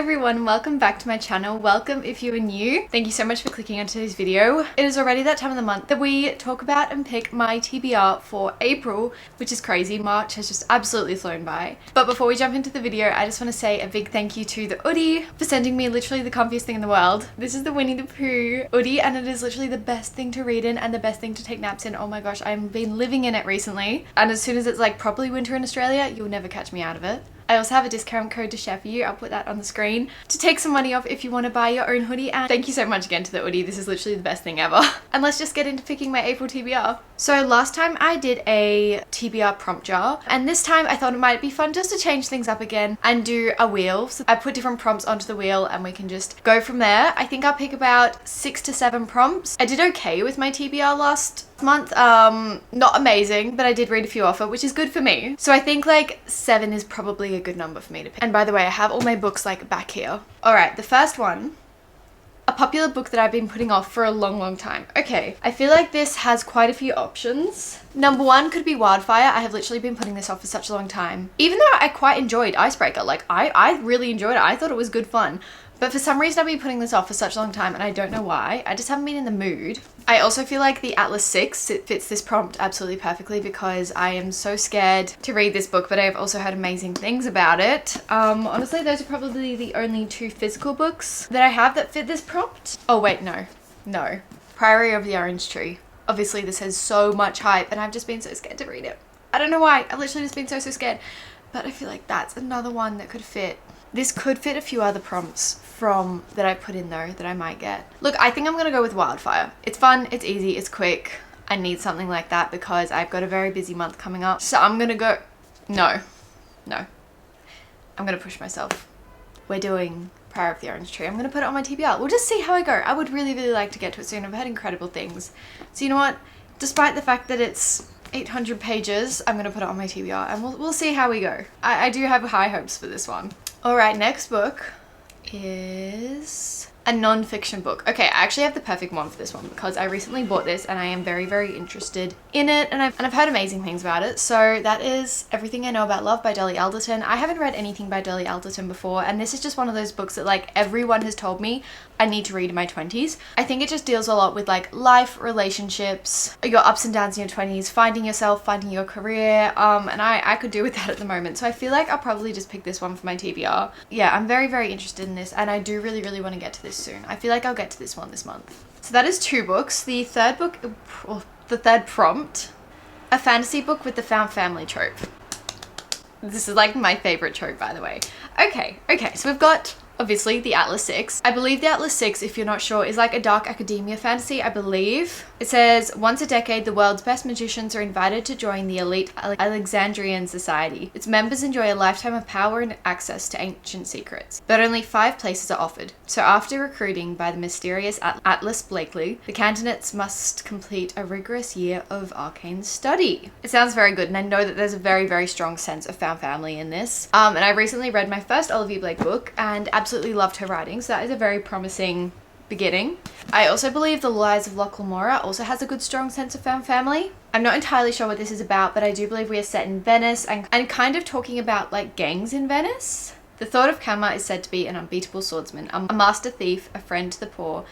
everyone, welcome back to my channel. Welcome if you are new. Thank you so much for clicking on today's video. It is already that time of the month that we talk about and pick my TBR for April, which is crazy. March has just absolutely flown by. But before we jump into the video, I just want to say a big thank you to the Oodie for sending me literally the comfiest thing in the world. This is the Winnie the Pooh Oodie and it is literally the best thing to read in and the best thing to take naps in. Oh my gosh, I've been living in it recently. And as soon as it's like properly winter in Australia, you'll never catch me out of it. I also have a discount code to share for you. I'll put that on the screen to take some money off if you want to buy your own hoodie. And thank you so much again to the Oodie. This is literally the best thing ever. And let's just get into picking my April TBR. So last time I did a TBR prompt jar, and this time I thought it might be fun just to change things up again and do a wheel. So I put different prompts onto the wheel and we can just go from there. I think I'll pick about 6 to 7 prompts. I did okay with my TBR last month. Not amazing, but I did read a few off it, which is good for me. So I think like 7 is probably a good number for me to pick. And by the way, I have all my books like back here. All right, the first one, a popular book that I've been putting off for a long time. Okay, I feel like this has quite a few options. Number 1 could be Wildfire. I have literally been putting this off for such a long time. Even though I quite enjoyed Icebreaker, like I really enjoyed it. I thought it was good fun. But for some reason I've been putting this off for such a long time and I don't know why. I just haven't been in the mood. I also feel like the Atlas 6 fits this prompt absolutely perfectly because I am so scared to read this book, but I've also heard amazing things about it. Honestly, those are probably the only 2 physical books that I have that fit this prompt. Oh wait, no. Priory of the Orange Tree. Obviously this has so much hype and I've just been so scared to read it. I don't know why. I've literally just been so scared. But I feel like that's another one that could fit. This could fit a few other prompts from that I put in though that I might get. Look, I think I'm gonna go with Wildfire. It's fun, it's easy, it's quick. I need something like that because I've got a very busy month coming up. So I'm gonna go, no. I'm gonna push myself. We're doing Priory of the Orange Tree. I'm gonna put it on my TBR. We'll just see how I go. I would really like to get to it soon. I've heard incredible things. So you know what? Despite the fact that it's 800 pages, I'm gonna put it on my TBR and we'll see how we go. I do have high hopes for this one. All right, next book is a non-fiction book. Okay, I actually have the perfect one for this one because I recently bought this and I am very interested in it and I've heard amazing things about it. So that is Everything I Know About Love by Dolly Alderton. I haven't read anything by Dolly Alderton before and this is just one of those books that like everyone has told me I need to read in my 20s. I think it just deals a lot with like life, relationships, your ups and downs in your 20s, finding yourself, finding your career, and I could do with that at the moment. So I feel like I'll probably just pick this one for my TBR. Yeah, I'm very interested in this and I do really want to get to this soon. I feel like I'll get to this one this month. So that is 2 books. The third book, or the third prompt, a fantasy book with the found family trope. This is like my favorite trope, by the way. Okay, so we've got obviously the Atlas 6. I believe the Atlas 6, if you're not sure, is like a dark academia fantasy, I believe. It says, once a decade, the world's best magicians are invited to join the elite Alexandrian society. Its members enjoy a lifetime of power and access to ancient secrets, but only 5 places are offered. So after recruiting by the mysterious Atlas Blakely, the candidates must complete a rigorous year of arcane study. It sounds very good, and I know that there's a very strong sense of found family in this. And I recently read my first Olivia Blake book and absolutely loved her writing, so that is a very promising beginning. I also believe The Lies of Loch Lamora also has a good strong sense of found family. I'm not entirely sure what this is about, but I do believe we are set in Venice and kind of talking about like gangs in Venice. The Thought of Kama is said to be an unbeatable swordsman, a master thief, a friend to the poor,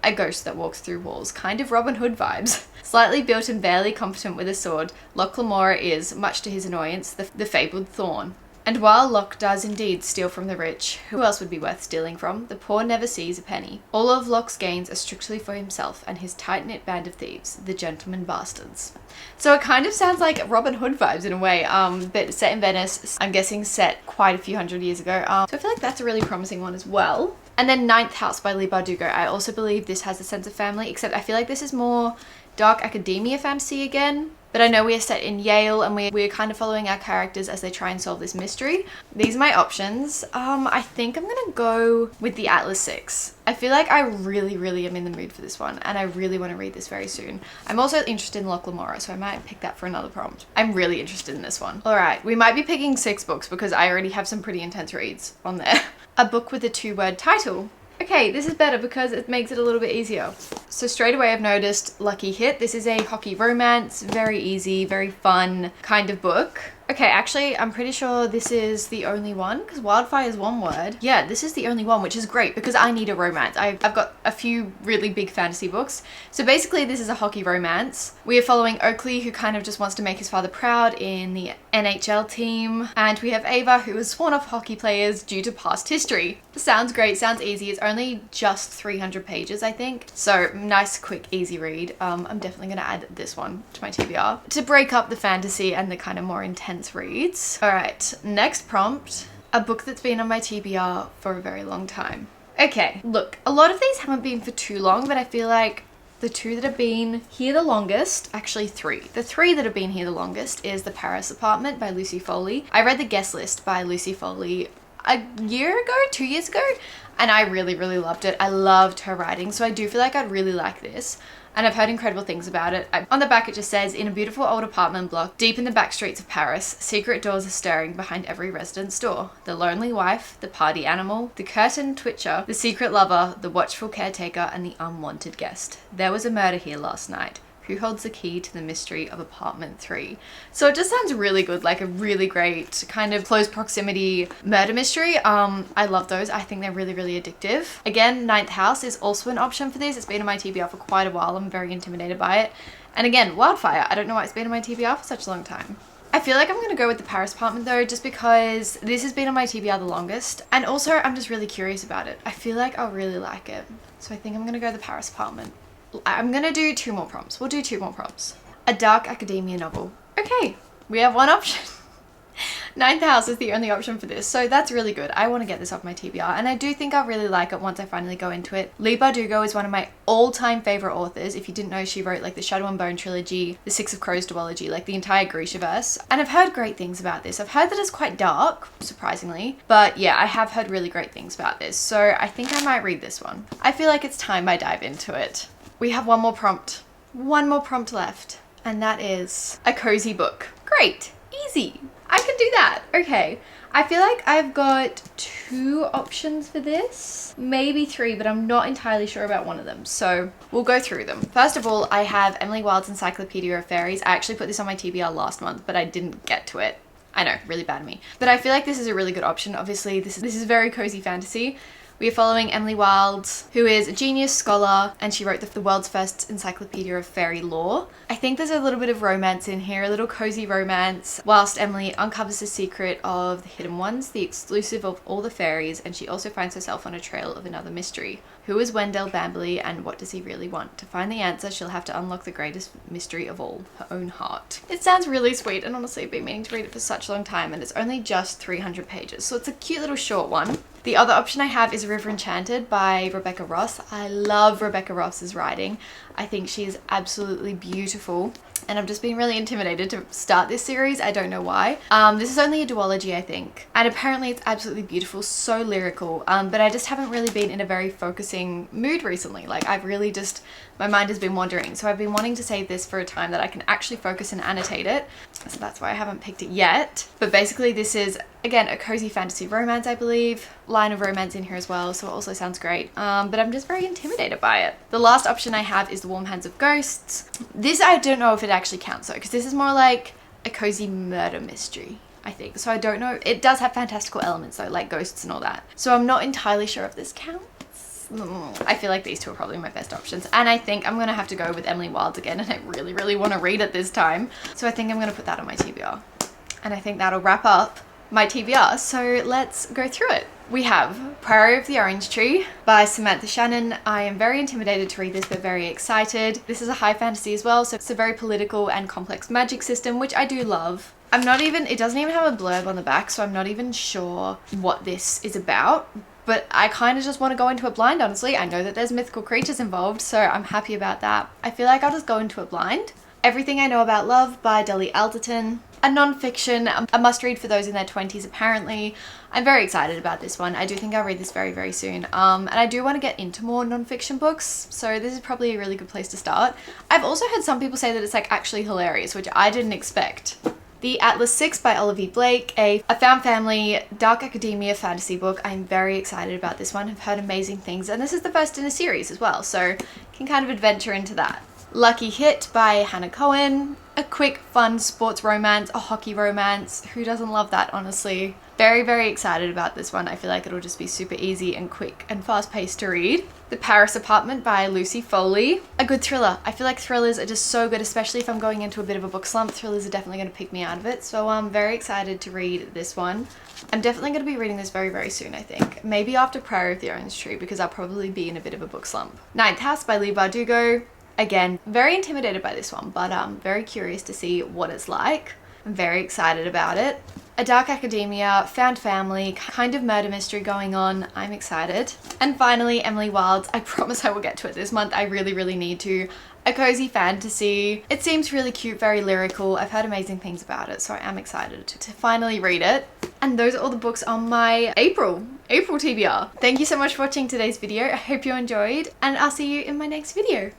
a ghost that walks through walls. Kind of Robin Hood vibes. Slightly built and barely competent with a sword, Loch Lamora is, much to his annoyance, the fabled thorn. And while Locke does indeed steal from the rich, who else would be worth stealing from? The poor never sees a penny. All of Locke's gains are strictly for himself and his tight-knit band of thieves, the gentlemen bastards. So it kind of sounds like Robin Hood vibes in a way, but set in Venice, I'm guessing set quite a few hundred years ago. So I feel like that's a really promising one as well. And then Ninth House by Leigh Bardugo. I also believe this has a sense of family, except I feel like this is more dark academia fantasy again. But I know we are set in Yale and we're kind of following our characters as they try and solve this mystery. These are my options. I think I'm gonna go with the Atlas 6. I feel like I really am in the mood for this one and I really want to read this very soon. I'm also interested in Loch Lamora, so I might pick that for another prompt. I'm really interested in this one. All right, we might be picking 6 books because I already have some pretty intense reads on there. A book with a 2-word title. Okay, this is better because it makes it a little bit easier. So straight away I've noticed lucky hit. This is a hockey romance, very easy, very fun kind of book. Okay, actually, I'm pretty sure this is the only one because Wildfire is one word. Yeah, this is the only one, which is great because I need a romance. I've got a few really big fantasy books. So basically, this is a hockey romance. We are following Oakley, who kind of just wants to make his father proud in the NHL team. And we have Ava, who is sworn off hockey players due to past history. Sounds great, sounds easy. It's only just 300 pages, I think. So nice, quick, easy read. I'm definitely going to add this one to my TBR to break up the fantasy and the kind of more intense reads. All right, next prompt, a book that's been on my TBR for a very long time. Okay, look, a lot of these haven't been for too long, but I feel like the two that have been here the longest, actually three. The three that have been here the longest is The Paris Apartment by Lucy Foley. I read The Guest List by Lucy Foley a year ago, 2 years ago, and I really, really loved it. I loved her writing, so I do feel like I'd really like this. And I've heard incredible things about it. On the back it just says, in a beautiful old apartment block deep in the back streets of Paris, secret doors are stirring behind every resident's door. The lonely wife, the party animal, the curtain twitcher, the secret lover, the watchful caretaker, and the unwanted guest. There was a murder here last night. Who holds the key to the mystery of apartment 3? So it just sounds really good, like a really great kind of close proximity murder mystery. I love those. I think they're really, really addictive. Again, Ninth House is also an option for this. It's been on my TBR for quite a while. I'm very intimidated by it. And again, Wildfire. I don't know why it's been on my TBR for such a long time. I feel like I'm going to go with The Paris Apartment though, just because this has been on my TBR the longest. And also I'm just really curious about it. I feel like I'll really like it. So I think I'm going to go The Paris Apartment. I'm gonna do 2 more prompts. We'll do 2 more prompts. A dark academia novel. Okay, we have one option. Ninth House is the only option for this, so that's really good. I want to get this off my TBR, and I do think I'll really like it once I finally go into it. Leigh Bardugo is one of my all-time favorite authors. If you didn't know, she wrote like the Shadow and Bone trilogy, the Six of Crows duology, like the entire Grishaverse. And I've heard great things about this. I've heard that it's quite dark, surprisingly, but yeah, I have heard really great things about this, so I think I might read this one. I feel like it's time I dive into it. We have one more prompt. One more prompt left, and that is a cozy book. Great, easy. I can do that. Okay, I feel like I've got 2 options for this, maybe 3, but I'm not entirely sure about one of them. So we'll go through them. First of all, I have Emily Wilde's Encyclopedia of Fairies. I actually put this on my TBR last month, but I didn't get to it. I know, really bad of me. But I feel like this is a really good option. Obviously, this is very cozy fantasy. We are following Emily Wilde, who is a genius scholar, and she wrote the world's first encyclopedia of fairy lore. I think there's a little bit of romance in here, a little cozy romance, whilst Emily uncovers the secret of the hidden ones, the exclusive of all the fairies, and she also finds herself on a trail of another mystery. Who is Wendell Bamberley, and what does he really want? To find the answer, she'll have to unlock the greatest mystery of all, her own heart. It sounds really sweet, and honestly, I've been meaning to read it for such a long time, and it's only just 300 pages, so it's a cute little short one. The other option I have is River Enchanted by Rebecca Ross. I love Rebecca Ross's writing. I think she is absolutely beautiful. And I've just been really intimidated to start this series. I don't know why. This is only a duology, I think. And apparently it's absolutely beautiful, so lyrical. But I just haven't really been in a very focusing mood recently. Like I've really just, my mind has been wandering. So I've been wanting to save this for a time that I can actually focus and annotate it. So that's why I haven't picked it yet. But basically this is, again, a cozy fantasy romance, I believe. Line of romance in here as well, so it also sounds great. But I'm just very intimidated by it. The last option I have is The Warm Hands of Ghosts. This I don't know if it actually counts though, because this is more like a cozy murder mystery, I think. So I don't know. It does have fantastical elements though, like ghosts and all that. So I'm not entirely sure if this counts. I feel like these 2 are probably my best options. And I think I'm gonna have to go with Emily Wilde again, and I really, really want to read it this time. So I think I'm gonna put that on my TBR. And I think that'll wrap up my TBR, so let's go through it. We have Priory of the Orange Tree by Samantha Shannon. I am very intimidated to read this, but very excited. This is a high fantasy as well, so it's a very political and complex magic system, which I do love. It doesn't even have a blurb on the back, so I'm not even sure what this is about. But I kind of just want to go into it blind, honestly. I know that there's mythical creatures involved, so I'm happy about that. I feel like I'll just go into it blind. Everything I Know About Love by Dolly Alderton. A non-fiction, a must-read for those in their 20s apparently. I'm very excited about this one. I do think I'll read this very, very soon. And I do want to get into more non-fiction books, so this is probably a really good place to start. I've also heard some people say that it's like actually hilarious, which I didn't expect. The Atlas 6 by Olivia Blake, a found family dark academia fantasy book. I'm very excited about this one. I've heard amazing things, and this is the first in a series as well, so can kind of adventure into that. Lucky Hit by Hannah Cohen, a quick, fun sports romance, a hockey romance. Who doesn't love that, honestly? Very, very excited about this one. I feel like it'll just be super easy and quick and fast-paced to read. The Paris Apartment by Lucy Foley. A good thriller. I feel like thrillers are just so good, especially if I'm going into a bit of a book slump. Thrillers are definitely going to pick me out of it, so I'm very excited to read this one. I'm definitely going to be reading this very, very soon, I think. Maybe after Prairie of the Orange Tree, because I'll probably be in a bit of a book slump. Ninth House by Leigh Bardugo. Again, very intimidated by this one, but very curious to see what it's like. I'm very excited about it. A dark academia, found family, kind of murder mystery going on. I'm excited. And finally, Emily Wilde's. I promise I will get to it this month. I really, really need to. A cozy fantasy. It seems really cute, very lyrical. I've heard amazing things about it, so I am excited to finally read it. And those are all the books on my April TBR. Thank you so much for watching today's video. I hope you enjoyed, and I'll see you in my next video.